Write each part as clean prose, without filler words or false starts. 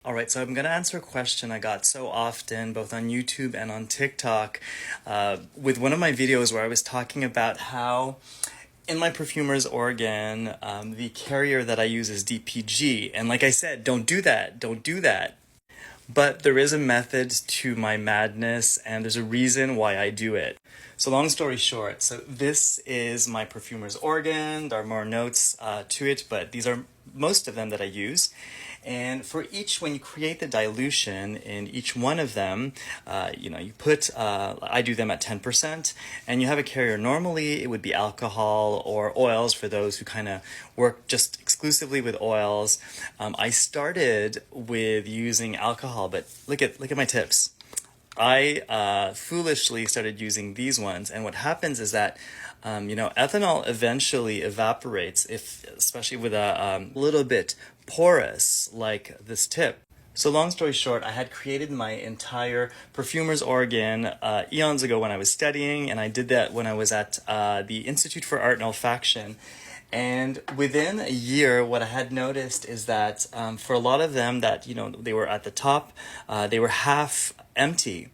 All right, so I'm going to answer a question I got so often, both on YouTube and on TikTok, with one of my videos where I was talking about how in my perfumer's organ, the carrier that I use is DPG. And like I said, don't do that, don't do that. But there is a method to my madness, and there's a reason why I do it. So long story short, so this is my perfumer's organ. There are more notes to it, but these are most of them that I use. And for each, when you create the dilution in each one of them, you put, I do them at 10%, and you have a carrier. Normally it would be alcohol or oils for those who kind of work just exclusively with oils. I started with using alcohol, but look at my tips. I foolishly started using these ones, and what happens is that ethanol eventually evaporates, especially with a little bit porous like this tip. So long story short, I had created my entire perfumer's organ eons ago when I was studying, and I did that when I was at the Institute for Art and Olfaction. And within a year, what I had noticed is that for a lot of them that, they were at the top, they were half empty.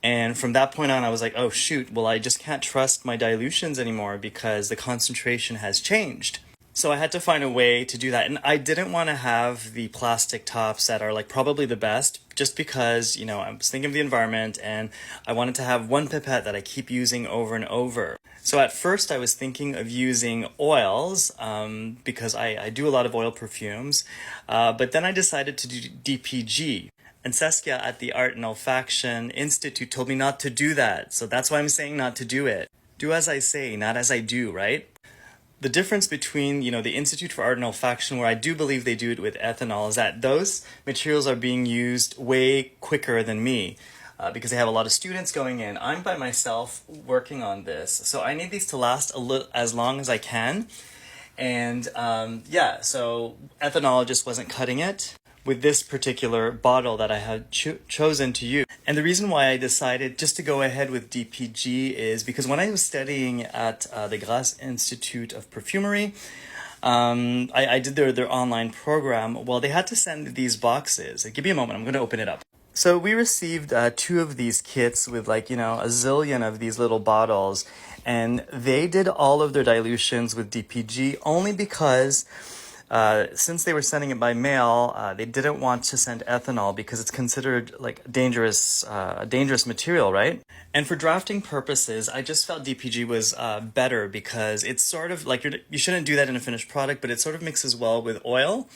And from that point on, I was like, oh shoot, well, I just can't trust my dilutions anymore because the concentration has changed. So I had to find a way to do that. And I didn't want to have the plastic tops that are like probably the best, just because, I was thinking of the environment and I wanted to have one pipette that I keep using over and over. So at first I was thinking of using oils because I do a lot of oil perfumes, but then I decided to do DPG. And Saskia at the Art and Olfaction Institute told me not to do that. So that's why I'm saying not to do it. Do as I say, not as I do, right? The difference between, the Institute for Art and Olfaction, where I do believe they do it with ethanol, is that those materials are being used way quicker than me because they have a lot of students going in. I'm by myself working on this. So I need these to last as long as I can. And so ethanol just wasn't cutting it with this particular bottle that I had chosen to use. And the reason why I decided just to go ahead with DPG is because when I was studying at the Grasse Institute of Perfumery, I did their online program. Well, they had to send these boxes. Give me a moment, I'm going to open it up. So we received 2 of these kits with a zillion of these little bottles, and they did all of their dilutions with DPG only because since they were sending it by mail, they didn't want to send ethanol because it's considered dangerous material, right? And for drafting purposes, I just felt DPG was better because it's sort of like you shouldn't do that in a finished product, but it sort of mixes well with oil.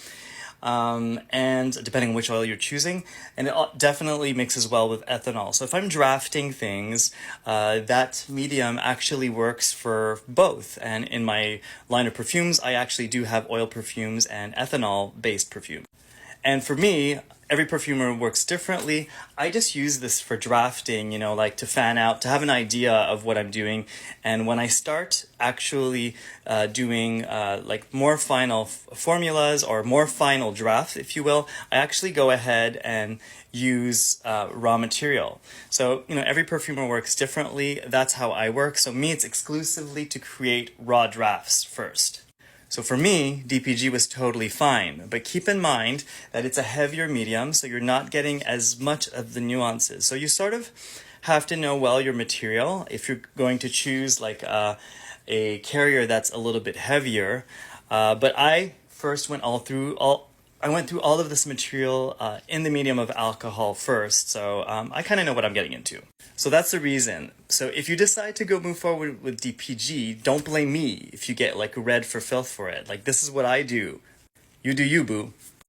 And depending on which oil you're choosing, and it definitely mixes well with ethanol. So if I'm drafting things, that medium actually works for both. And in my line of perfumes, I actually do have oil perfumes and ethanol-based perfume. And for me, every perfumer works differently. I just use this for drafting, to fan out, to have an idea of what I'm doing. And when I start actually doing more final formulas or more final drafts, if you will, I actually go ahead and use raw material. So, every perfumer works differently. That's how I work. So me, it's exclusively to create raw drafts first. So for me, DPG was totally fine, but keep in mind that it's a heavier medium, so you're not getting as much of the nuances. So you sort of have to know well your material if you're going to choose a carrier that's a little bit heavier. But I first went through all of this material in the medium of alcohol first, so I kind of know what I'm getting into. So that's the reason. So if you decide to move forward with DPG, don't blame me if you get red for filth for it. This is what I do. You do you, boo.